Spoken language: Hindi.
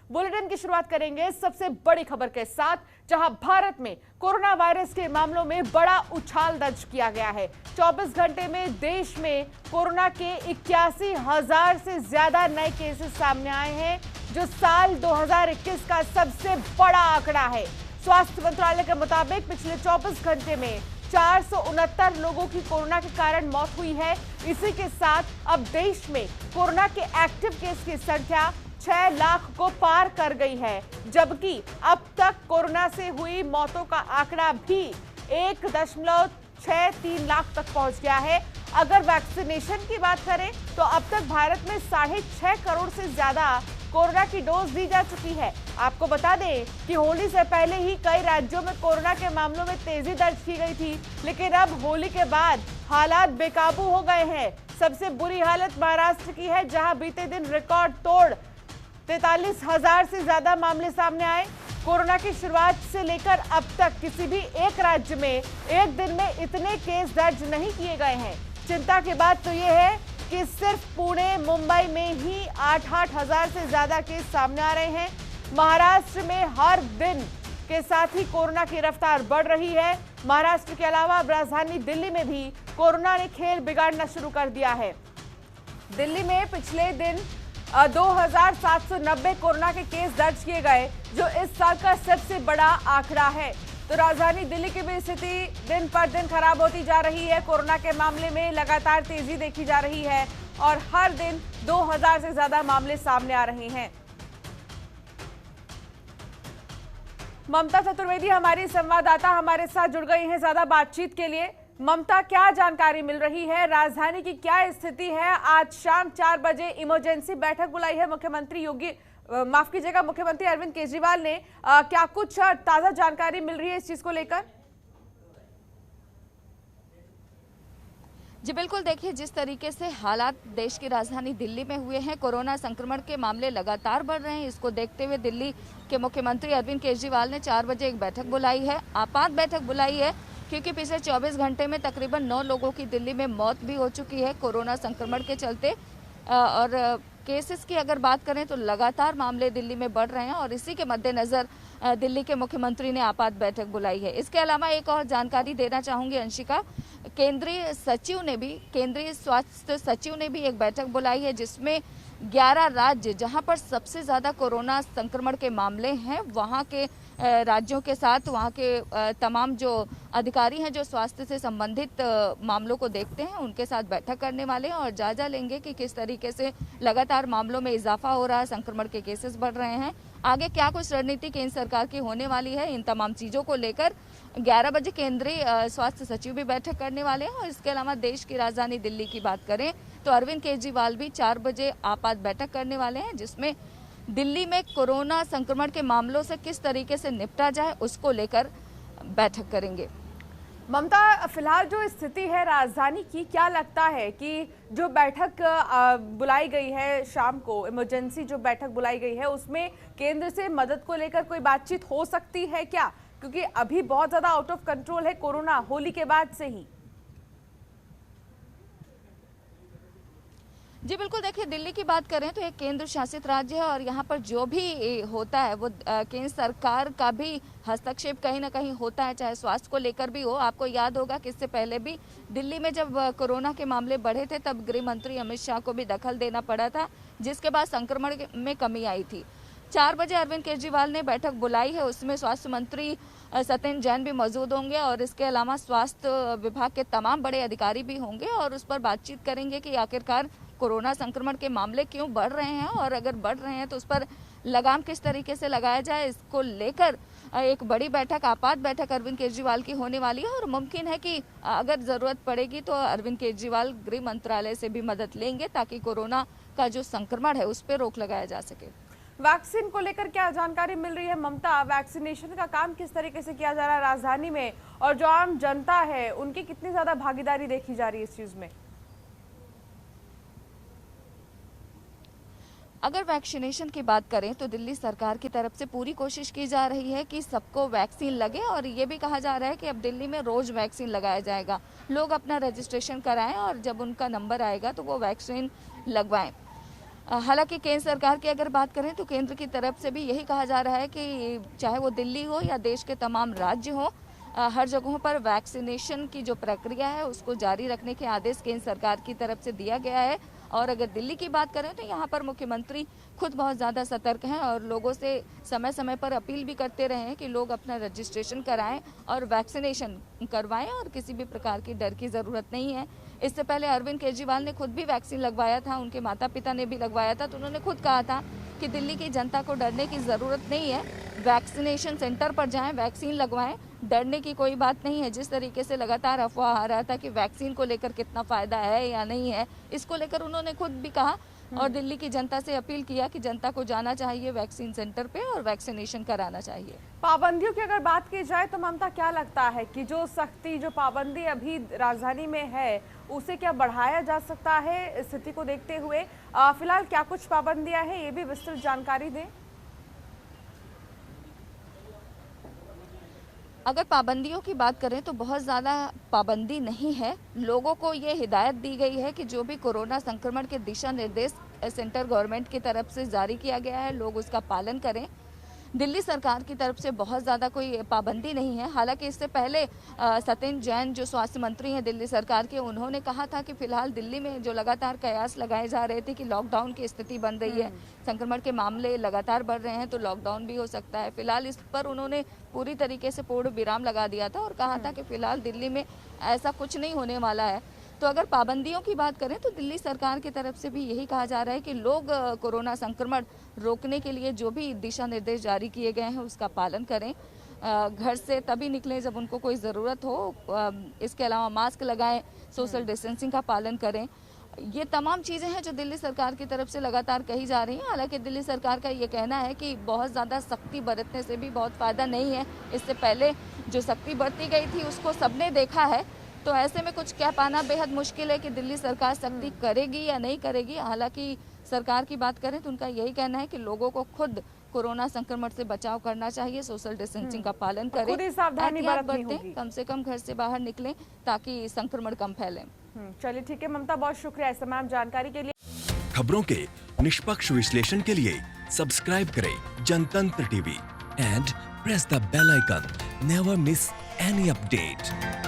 बुलेटिन की शुरुआत करेंगे सबसे बड़ी खबर के साथ, जहां भारत में कोरोना वायरस के मामलों में बड़ा उछाल दर्ज किया गया है। 24 घंटे में देश में कोरोना के 81,000 से ज्यादा नए केसेस सामने आए हैं, जो साल 2021 का सबसे बड़ा आंकड़ा है। स्वास्थ्य मंत्रालय के मुताबिक पिछले 24 घंटे में 469 लोगों की कोरोना के कारण मौत हुई है। इसी के साथ अब देश में कोरोना के एक्टिव केस की संख्या 6 लाख को पार कर गई है, जबकि अब तक कोरोना से हुई मौतों का आंकड़ा भी 1.63 लाख तक पहुंच गया है। अगर वैक्सीनेशन की बात करें तो अब तक भारत में 6.5 करोड़ से ज्यादा कोरोना की डोज दी जा चुकी है। आपको बता दें कि होली से पहले ही कई राज्यों में कोरोना के मामलों में तेजी दर्ज की गई थी, लेकिन अब होली के बाद हालात बेकाबू हो गए हैं। सबसे बुरी हालत महाराष्ट्र की है, जहां बीते दिन रिकॉर्ड तोड़ 43,000 से ज्यादा मामले सामने आए। कोरोना की शुरुआत से लेकर अब तक किसी भी एक राज्य में एक दिन में इतने केस दर्ज नहीं किए गए हैं। चिंता की बात तो यह है कि सिर्फ पुणे, मुंबई में ही 8-8 हजार से ज्यादा केस सामने आ रहे हैं। महाराष्ट्र में हर दिन के साथ ही कोरोना की रफ्तार बढ़ रही है। महाराष्ट्र के अलावा राजधानी दिल्ली में भी कोरोना ने खेल बिगाड़ना शुरू कर दिया है। दिल्ली में पिछले दिन 2,790 कोरोना के केस दर्ज किए गए, जो इस साल का सबसे बड़ा आंकड़ा है। तो राजधानी दिल्ली की भी स्थिति दिन पर दिन खराब होती जा रही है। कोरोना के मामले में लगातार तेजी देखी जा रही है और हर दिन 2,000 से ज्यादा मामले सामने आ रहे हैं। ममता चतुर्वेदी हमारी संवाददाता हमारे साथ जुड़ गई हैं ज्यादा बातचीत के लिए। ममता, क्या जानकारी मिल रही है? राजधानी की क्या स्थिति है? आज शाम 4 बजे इमरजेंसी बैठक बुलाई है मुख्यमंत्री अरविंद केजरीवाल ने। क्या कुछ ताजा जानकारी मिल रही है इस चीज को लेकर? जी बिल्कुल, देखिए जिस तरीके से हालात देश की राजधानी दिल्ली में हुए हैं, कोरोना संक्रमण के मामले लगातार बढ़ रहे हैं। इसको देखते हुए दिल्ली के मुख्यमंत्री अरविंद केजरीवाल ने 4 बजे एक बैठक बुलाई है, आपात बैठक बुलाई है, क्योंकि पिछले 24 घंटे में तकरीबन 9 लोगों की दिल्ली में मौत भी हो चुकी है कोरोना संक्रमण के चलते। और केसेस की अगर बात करें तो लगातार मामले दिल्ली में बढ़ रहे हैं और इसी के मद्देनज़र दिल्ली के मुख्यमंत्री ने आपात बैठक बुलाई है। इसके अलावा एक और जानकारी देना चाहूँगी अंशिका, केंद्रीय स्वास्थ्य सचिव ने भी एक बैठक बुलाई है, जिसमें 11 राज्य जहां पर सबसे ज़्यादा कोरोना संक्रमण के मामले हैं, वहां के राज्यों के साथ वहां के तमाम जो अधिकारी हैं जो स्वास्थ्य से संबंधित मामलों को देखते हैं, उनके साथ बैठक करने वाले हैं और जायजा लेंगे कि किस तरीके से लगातार मामलों में इजाफा हो रहा है, संक्रमण के केसेस बढ़ रहे हैं, आगे क्या कुछ रणनीति केंद्र सरकार की होने वाली है। इन तमाम चीज़ों को लेकर 11 बजे केंद्रीय स्वास्थ्य सचिव भी बैठक करने वाले हैं। और इसके अलावा देश की राजधानी दिल्ली की बात करें तो अरविंद केजरीवाल भी 4 बजे आपात बैठक करने वाले हैं, जिसमें दिल्ली में कोरोना संक्रमण के मामलों से किस तरीके से निपटा जाए उसको लेकर बैठक करेंगे। ममता, फिलहाल जो स्थिति है राजधानी की, क्या लगता है कि जो बैठक बुलाई गई है शाम को, इमरजेंसी जो बैठक बुलाई गई है, उसमें केंद्र से मदद को लेकर कोई बातचीत हो सकती है क्या? क्योंकि अभी बहुत ज्यादा आउट ऑफ कंट्रोल है कोरोना, होली के बाद से ही। जी बिल्कुल, देखिए दिल्ली की बात करें तो एक केंद्र शासित राज्य है और यहाँ पर जो भी होता है वो केंद्र सरकार का भी हस्तक्षेप कहीं ना कहीं होता है, चाहे स्वास्थ्य को लेकर भी हो। आपको याद होगा कि इससे पहले भी दिल्ली में जब कोरोना के मामले बढ़े थे, तब गृह मंत्री अमित शाह को भी दखल देना पड़ा था, जिसके बाद संक्रमण में कमी आई थी। 4 बजे अरविंद केजरीवाल ने बैठक बुलाई है, उसमें स्वास्थ्य मंत्री सत्येंद्र जैन भी मौजूद होंगे और इसके अलावा स्वास्थ्य विभाग के तमाम बड़े अधिकारी भी होंगे और उस पर बातचीत करेंगे कि आखिरकार कोरोना संक्रमण के मामले क्यों बढ़ रहे हैं और अगर बढ़ रहे हैं तो उस पर लगाम किस तरीके से लगाया जाए। इसको लेकर एक बड़ी बैठक, आपात बैठक अरविंद केजरीवाल की होने वाली है और मुमकिन है कि अगर ज़रूरत पड़ेगी तो अरविंद केजरीवाल गृह मंत्रालय से भी मदद लेंगे, ताकि कोरोना का जो संक्रमण है उस पर रोक लगाया जा सके। वैक्सीन को लेकर क्या जानकारी मिल रही है ममता? वैक्सीनेशन का काम किस तरीके से किया जा रहा है राजधानी में, और जो आम जनता है उनकी कितनी ज्यादा भागीदारी देखी जा रही है इस चीज में? अगर वैक्सीनेशन की बात करें तो दिल्ली सरकार की तरफ से पूरी कोशिश की जा रही है कि सबको वैक्सीन लगे और ये भी कहा जा रहा है कि अब दिल्ली में रोज वैक्सीन लगाया जाएगा। लोग अपना रजिस्ट्रेशन कराएं और जब उनका नंबर आएगा तो वो वैक्सीन लगवाएं। हालांकि केंद्र सरकार की अगर बात करें तो केंद्र की तरफ से भी यही कहा जा रहा है कि चाहे वो दिल्ली हो या देश के तमाम राज्य हो, हर जगहों पर वैक्सीनेशन की जो प्रक्रिया है उसको जारी रखने के आदेश केंद्र सरकार की तरफ से दिया गया है। और अगर दिल्ली की बात करें तो यहाँ पर मुख्यमंत्री खुद बहुत ज़्यादा सतर्क हैं और लोगों से समय समय पर अपील भी करते रहे हैं कि लोग अपना रजिस्ट्रेशन कराएं और वैक्सीनेशन करवाएं और किसी भी प्रकार की डर की ज़रूरत नहीं है। इससे पहले अरविंद केजरीवाल ने खुद भी वैक्सीन लगवाया था, उनके माता पिता ने भी लगवाया था, तो उन्होंने खुद कहा था कि दिल्ली की जनता को डरने की ज़रूरत नहीं है, वैक्सीनेशन सेंटर पर जाएं, वैक्सीन लगवाएं, डरने की कोई बात नहीं है। जिस तरीके से लगातार अफवाह आ रहा था कि वैक्सीन को लेकर कितना फ़ायदा है या नहीं है, इसको लेकर उन्होंने खुद भी कहा और दिल्ली की जनता से अपील किया कि जनता को जाना चाहिए वैक्सीन सेंटर पे और वैक्सीनेशन कराना चाहिए। पाबंदियों की अगर बात की जाए तो ममता, क्या लगता है कि जो सख्ती, जो पाबंदी अभी राजधानी में है, उसे क्या बढ़ाया जा सकता है स्थिति को देखते हुए? फिलहाल क्या कुछ पाबंदियां हैं, ये भी विस्तृत जानकारी दें। अगर पाबंदियों की बात करें तो बहुत ज़्यादा पाबंदी नहीं है। लोगों को ये हिदायत दी गई है कि जो भी कोरोना संक्रमण के दिशा निर्देश सेंट्रल गवर्नमेंट की तरफ से जारी किया गया है, लोग उसका पालन करें। दिल्ली सरकार की तरफ से बहुत ज़्यादा कोई पाबंदी नहीं है। हालांकि इससे पहले सत्येंद्र जैन जो स्वास्थ्य मंत्री हैं दिल्ली सरकार के, उन्होंने कहा था कि फिलहाल दिल्ली में जो लगातार कयास लगाए जा रहे थे कि लॉकडाउन की स्थिति बन रही है, संक्रमण के मामले लगातार बढ़ रहे हैं, तो लॉकडाउन भी हो सकता है। फिलहाल इस पर उन्होंने पूरी तरीके से पूर्ण विराम लगा दिया था और कहा था कि फिलहाल दिल्ली में ऐसा कुछ नहीं होने वाला है। तो अगर पाबंदियों की बात करें तो दिल्ली सरकार की तरफ से भी यही कहा जा रहा है कि लोग कोरोना संक्रमण रोकने के लिए जो भी दिशा निर्देश जारी किए गए हैं उसका पालन करें। घर से तभी निकलें जब उनको कोई ज़रूरत हो। इसके अलावा मास्क लगाएं, सोशल डिस्टेंसिंग का पालन करें। ये तमाम चीज़ें हैं जो दिल्ली सरकार की तरफ से लगातार कही जा रही हैं। हालांकि दिल्ली सरकार का ये कहना है कि बहुत ज़्यादा सख्ती बरतने से भी बहुत फ़ायदा नहीं है। इससे पहले जो सख्ती बरती गई थी उसको सबने देखा है, तो ऐसे में कुछ कह पाना बेहद मुश्किल है कि दिल्ली सरकार सख्ती करेगी या नहीं करेगी। हालांकि सरकार की बात करें तो उनका यही कहना है कि लोगों को खुद कोरोना संक्रमण से बचाव करना चाहिए, सोशल डिस्टेंसिंग का पालन करें, खुद ही सावधानी बरतनी होगी। कम से कम घर से बाहर निकलें ताकि संक्रमण कम फैले। चलिए ठीक है ममता, बहुत शुक्रिया इस तमाम जानकारी के लिए। खबरों के निष्पक्ष विश्लेषण के लिए सब्सक्राइब करें Jantantra TV and press the bell icon. Never miss any update.